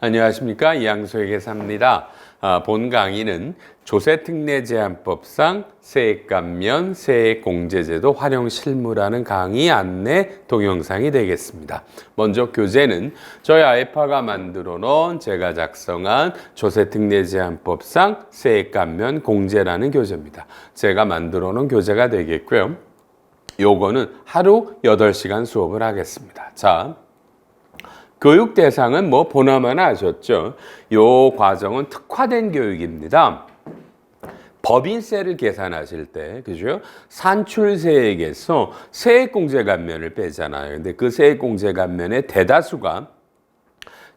안녕하십니까, 이양소의 계사입니다. 본 강의는 조세특례제한법상 세액감면, 세액공제제도 활용 실무라는 강의 안내 동영상이 되겠습니다. 먼저 교재는 저희 아이파가 만들어 놓은 제가 작성한 조세특례제한법상 세액감면 공제라는 교재입니다. 제가 만들어 놓은 교재가 되겠고요. 요거는 하루 8시간 수업을 하겠습니다. 자, 교육 대상은 뭐 보나마나 아셨죠? 요 과정은 특화된 교육입니다. 법인세를 계산하실 때, 그죠? 산출세액에서 세액공제 감면을 빼잖아요. 근데 그 세액공제 감면의 대다수가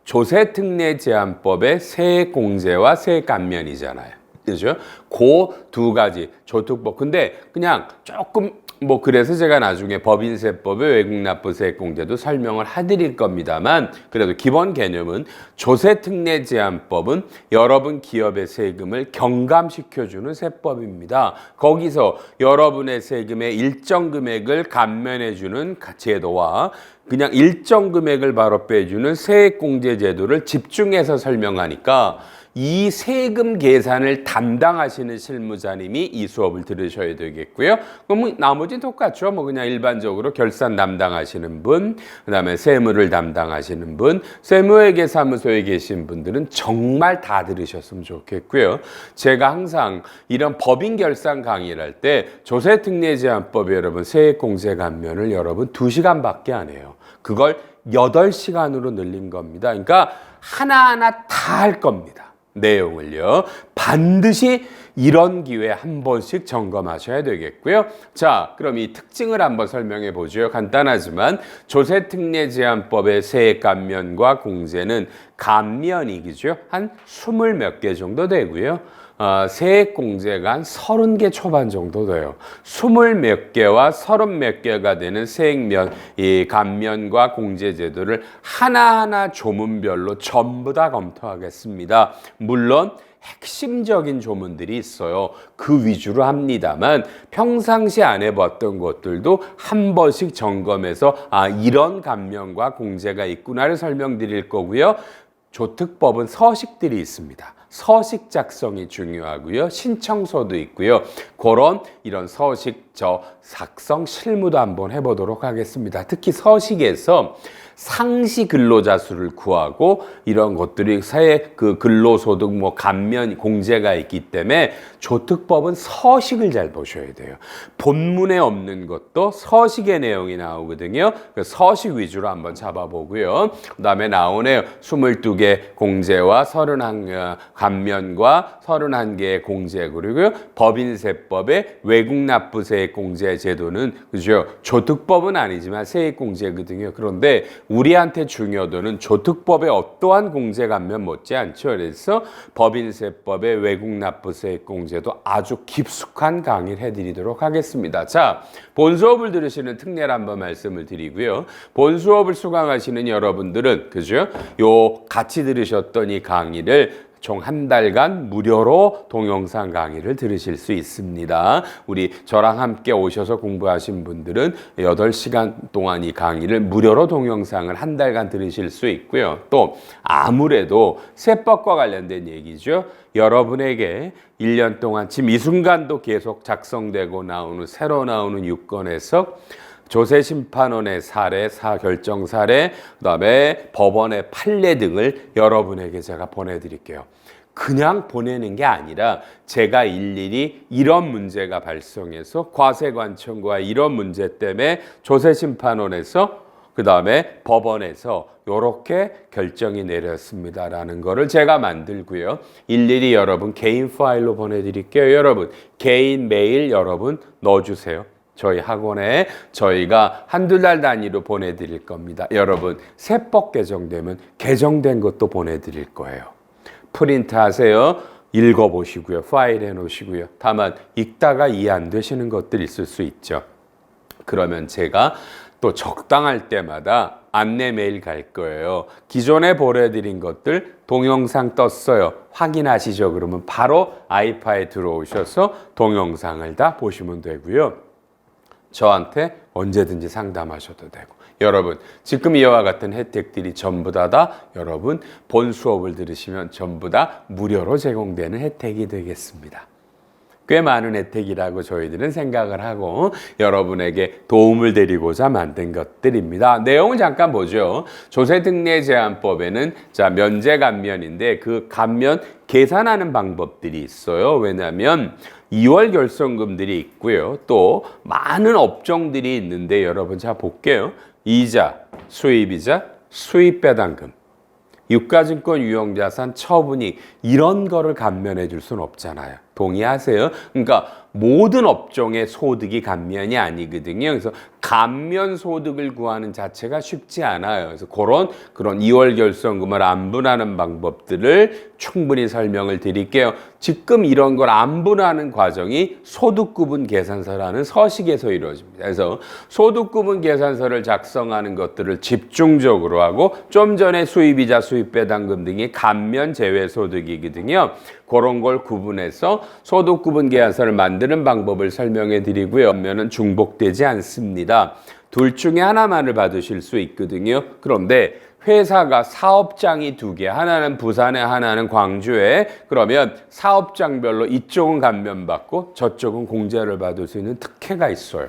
조세특례제한법의 세액공제와 세액감면이잖아요. 그죠? 그 두 가지 조특법. 근데 그냥 조금 그래서 제가 나중에 법인세법의 외국납부세액공제도 설명을 해드릴 겁니다만, 그래도 기본 개념은 조세특례제한법은 여러분 기업의 세금을 경감시켜주는 세법입니다. 거기서 여러분의 세금의 일정 금액을 감면해주는 제도와 그냥 일정 금액을 바로 빼주는 세액공제 제도를 집중해서 설명하니까 이 세금 계산을 담당하시는 실무자님이 이 수업을 들으셔야 되겠고요. 그럼 나머지는 똑같죠. 그냥 일반적으로 결산 담당하시는 분, 그다음에 세무를 담당하시는 분, 세무회계사무소에 계신 분들은 정말 다 들으셨으면 좋겠고요. 제가 항상 이런 법인 결산 강의를 할 때 조세특례제한법에 여러분 세액공제 감면을 여러분 2시간밖에 안 해요. 그걸 8시간으로 늘린 겁니다. 그러니까 하나하나 다 할 겁니다. 내용을요. 반드시 이런 기회에 한 번씩 점검하셔야 되겠고요. 자, 그럼 이 특징을 한번 설명해 보죠. 간단하지만 조세특례제한법의 세액감면과 공제는 감면이죠. 한 20몇 개 정도 되고요. 세액공제가 한 30개 초반 정도 돼요. 20몇 개와 30몇 개가 되는 이 감면과 공제 제도를 하나하나 조문별로 전부 다 검토하겠습니다. 물론 핵심적인 조문들이 있어요. 그 위주로 합니다만 평상시 안 해봤던 것들도 한 번씩 점검해서 이런 감면과 공제가 있구나를 설명드릴 거고요. 조특법은 서식들이 있습니다. 서식 작성이 중요하고요. 신청서도 있고요. 이런 서식 작성 실무도 한번 해보도록 하겠습니다. 특히 서식에서 상시 근로자 수를 구하고 이런 것들이 근로소득 감면 공제가 있기 때문에 조특법은 서식을 잘 보셔야 돼요. 본문에 없는 것도 서식의 내용이 나오거든요. 서식 위주로 한번 잡아보고요. 그다음에 나오네요. 22개 공제와 31 감면과 31개의 공제, 그리고 법인세법의 외국납부세액 공제 제도는 그죠? 조특법은 아니지만 세액공제거든요. 그런데 우리한테 중요도는 조특법의 어떠한 공제 감면 못지않죠. 그래서 법인세법의 외국납부세액 공제도 아주 깊숙한 강의를 해드리도록 하겠습니다. 자, 본 수업을 들으시는 특례를 한번 말씀을 드리고요. 본 수업을 수강하시는 여러분들은 그죠? 같이 들으셨던 이 강의를 총 한 달간 무료로 동영상 강의를 들으실 수 있습니다. 저랑 함께 오셔서 공부하신 분들은 8시간 동안 이 강의를 무료로 동영상을 한 달간 들으실 수 있고요. 또 아무래도 세법과 관련된 얘기죠. 여러분에게 1년 동안 지금 이 순간도 계속 작성되고 새로 나오는 유권에서 조세심판원의 사례, 결정 사례, 그다음에 법원의 판례 등을 여러분에게 제가 보내드릴게요. 그냥 보내는 게 아니라 제가 일일이 이런 문제가 발생해서 과세관청과 이런 문제 때문에 조세심판원에서 그다음에 법원에서 이렇게 결정이 내렸습니다라는 거를 제가 만들고요. 일일이 여러분 개인 파일로 보내드릴게요. 여러분 개인 메일 여러분 넣어주세요. 저희 학원에 저희가 한두 달 단위로 보내드릴 겁니다. 여러분 세법 개정되면 개정된 것도 보내드릴 거예요. 프린트 하세요. 읽어보시고요. 파일 해놓으시고요. 다만 읽다가 이해 안 되시는 것들 있을 수 있죠. 그러면 제가 또 적당할 때마다 안내 메일 갈 거예요. 기존에 보내드린 것들 동영상 떴어요. 확인하시죠. 그러면 바로 아이파에 들어오셔서 동영상을 다 보시면 되고요. 저한테 언제든지 상담하셔도 되고 여러분 지금 이와 같은 혜택들이 전부 다 여러분 본 수업을 들으시면 전부 다 무료로 제공되는 혜택이 되겠습니다. 꽤 많은 혜택이라고 저희들은 생각을 하고 여러분에게 도움을 드리고자 만든 것들입니다. 내용을 잠깐 보죠. 조세특례제한법에는 면제 감면인데 그 감면 계산하는 방법들이 있어요. 왜냐하면 2월 결손금들이 있고요. 또 많은 업종들이 있는데 여러분 자 볼게요. 이자, 수입이자, 수입배당금, 유가증권 유형자산 처분이 이런 거를 감면해 줄 수는 없잖아요. 동의하세요? 그러니까 모든 업종의 소득이 감면이 아니거든요. 그래서 감면 소득을 구하는 자체가 쉽지 않아요. 그래서 그런 2월 결손금을 안분하는 방법들을 충분히 설명을 드릴게요. 지금 이런 걸 안분하는 과정이 소득구분 계산서라는 서식에서 이루어집니다. 그래서 소득구분 계산서를 작성하는 것들을 집중적으로 하고 좀 전에 수입이자 수입배당금 등이 감면 제외 소득이거든요. 그런 걸 구분해서 소득구분 계산서를 만드는 방법을 설명해 드리고요. 감면은 중복되지 않습니다. 둘 중에 하나만을 받으실 수 있거든요. 그런데 회사가 사업장이 2개, 하나는 부산에 하나는 광주에, 그러면 사업장별로 이쪽은 감면받고 저쪽은 공제를 받을 수 있는 특혜가 있어요.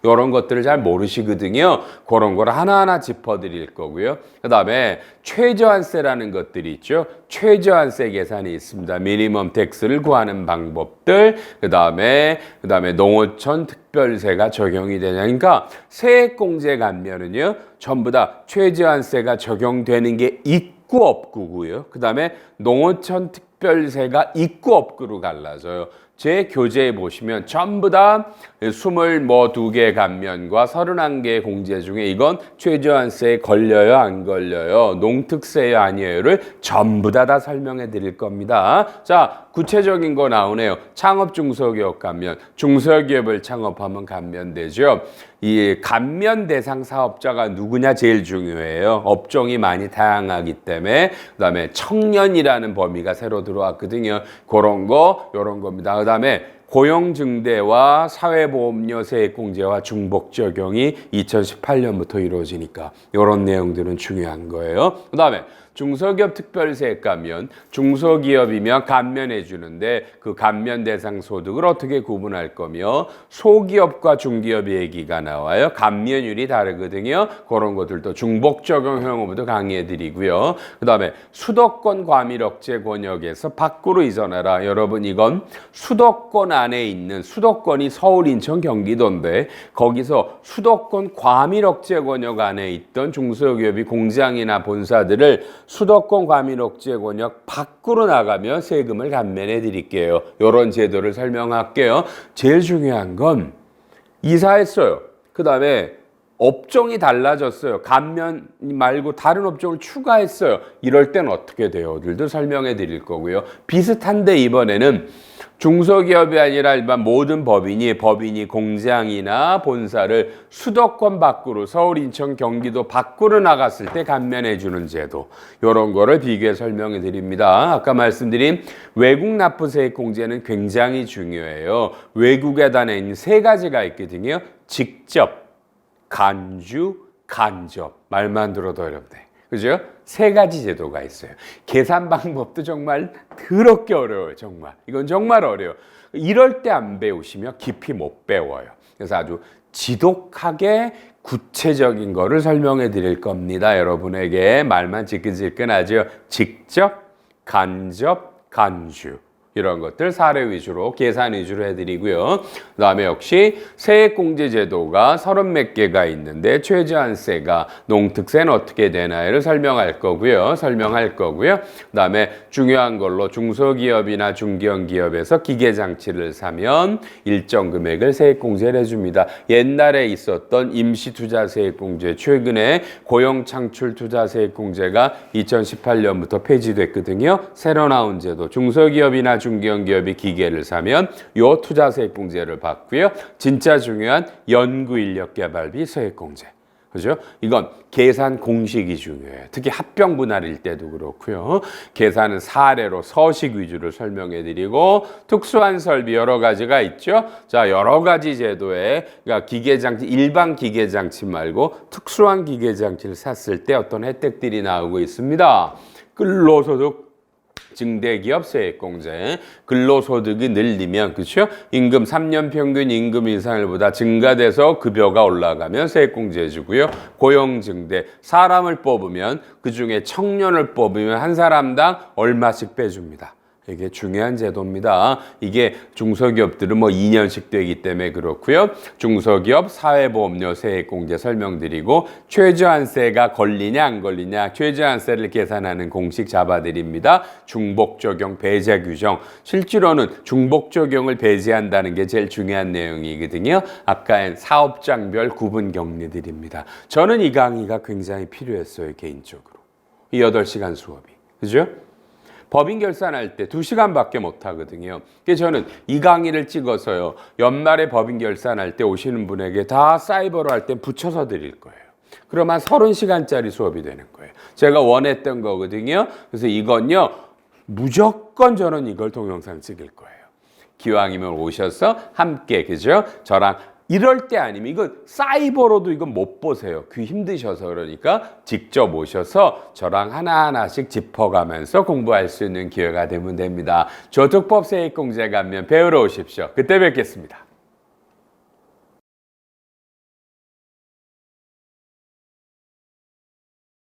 이런 것들을 잘 모르시거든요. 그런 걸 하나하나 짚어드릴 거고요. 그 다음에 최저한세라는 것들이 있죠. 최저한세 계산이 있습니다. 미니멈 텍스를 구하는 방법들, 그 다음에 농어촌 특별세가 적용이 되냐. 그러니까 세액공제 감면은요, 전부 다 최저한세가 적용되는 게 있고 없고고요. 그 다음에 농어촌 특별세가 있고 없고로 갈라져요. 제 교재에 보시면 전부 다 22개 감면과 31개의 공제 중에 이건 최저한세에 걸려요, 안 걸려요, 농특세요, 아니에요를 전부 다 설명해 드릴 겁니다. 자, 구체적인 거 나오네요. 창업 중소기업 감면. 중소기업을 창업하면 감면되죠. 이 감면 대상 사업자가 누구냐 제일 중요해요. 업종이 많이 다양하기 때문에. 그다음에 청년이라는 범위가 새로 들어왔거든요. 그런 거, 요런 겁니다. 그다음에 고용증대와 사회보험료 세액공제와 중복 적용이 2018년부터 이루어지니까 이런 내용들은 중요한 거예요. 그다음에 중소기업 특별세액 감면, 중소기업이면 감면해 주는데 그 감면 대상 소득을 어떻게 구분할 거며 소기업과 중기업 얘기가 나와요. 감면율이 다르거든요. 그런 것들도 중복 적용 형어부터 강의해 드리고요. 그다음에 수도권 과밀 억제 권역에서 밖으로 이전해라. 여러분 이건 수도권 안에 있는 수도권이 서울, 인천, 경기도인데 거기서 수도권 과밀 억제 권역 안에 있던 중소기업이 공장이나 본사들을 수도권 과밀 억제 권역 밖으로 나가면 세금을 감면해 드릴게요. 이런 제도를 설명할게요. 제일 중요한 건 이사했어요. 그 다음에 업종이 달라졌어요. 감면 말고 다른 업종을 추가했어요. 이럴 땐 어떻게 돼요? 들도 설명해 드릴 거고요. 비슷한데 이번에는 중소기업이 아니라 일반 모든 법인이 공장이나 본사를 수도권 밖으로 서울, 인천, 경기도 밖으로 나갔을 때 감면해 주는 제도, 이런 거를 비교해 설명해 드립니다. 아까 말씀드린 외국 납부세액 공제는 굉장히 중요해요. 외국에 다녀 있는 3가지가 있거든요. 직접, 간주, 간접. 말만 들어도 어렵네. 그죠? 3가지 제도가 있어요. 계산 방법도 정말 더럽게 어려워요. 정말. 이건 정말 어려워요. 이럴 때 안 배우시면 깊이 못 배워요. 그래서 아주 지독하게 구체적인 거를 설명해 드릴 겁니다. 여러분에게 말만 지끈지끈하죠. 직접, 간접, 간주. 이런 것들 사례 위주로 계산 위주로 해드리고요. 그 다음에 역시 세액공제 제도가 30몇 개가 있는데 최저한세가 농특세는 어떻게 되나요를 설명할 거고요. 그 다음에 중요한 걸로 중소기업이나 중견 기업에서 기계장치를 사면 일정 금액을 세액공제를 해줍니다. 옛날에 있었던 임시투자세액공제, 최근에 고용창출투자세액공제가 2018년부터 폐지됐거든요. 새로 나온 제도, 중소기업이나 중견기업이 기계를 사면 요 투자세액공제를 받고요. 진짜 중요한 연구인력개발비 세액공제. 그죠? 이건 계산 공식이 중요해요. 특히 합병 분할일 때도 그렇고요. 계산은 사례로 서식 위주로 설명해 드리고 특수한 설비 여러 가지가 있죠. 자, 여러 가지 제도에 그러니까 기계장치 일반 기계장치 말고 특수한 기계장치를 샀을 때 어떤 혜택들이 나오고 있습니다. 근로소득 증대기업 세액공제, 근로소득이 늘리면 그렇죠? 임금 3년 평균 임금 인상률보다 증가돼서 급여가 올라가면 세액공제 해주고요. 고용 증대, 사람을 뽑으면 그중에 청년을 뽑으면 한 사람당 얼마씩 빼줍니다. 이게 중요한 제도입니다. 이게 중소기업들은 뭐 2년씩 되기 때문에 그렇고요. 중소기업 사회보험료 세액공제 설명드리고 최저한세가 걸리냐 안 걸리냐 최저한세를 계산하는 공식 잡아드립니다. 중복 적용 배제 규정. 실제로는 중복 적용을 배제한다는 게 제일 중요한 내용이거든요. 아까 사업장별 구분 격리드립니다. 저는 이 강의가 굉장히 필요했어요. 개인적으로. 이 8시간 수업이. 그죠? 법인 결산할 때 2시간밖에 못 하거든요. 그래서 저는 이 강의를 찍어서요. 연말에 법인 결산할 때 오시는 분에게 다 사이버로 할 때 붙여서 드릴 거예요. 그럼 한 30시간짜리 수업이 되는 거예요. 제가 원했던 거거든요. 그래서 이건요. 무조건 저는 이걸 동영상 찍을 거예요. 기왕이면 오셔서 함께 그죠? 저랑 이럴 때 아니면 이거 사이버로도 이건 못 보세요. 귀 힘드셔서 그러니까 직접 오셔서 저랑 하나하나씩 짚어가면서 공부할 수 있는 기회가 되면 됩니다. 저축법 세액공제 감면 배우러 오십시오. 그때 뵙겠습니다.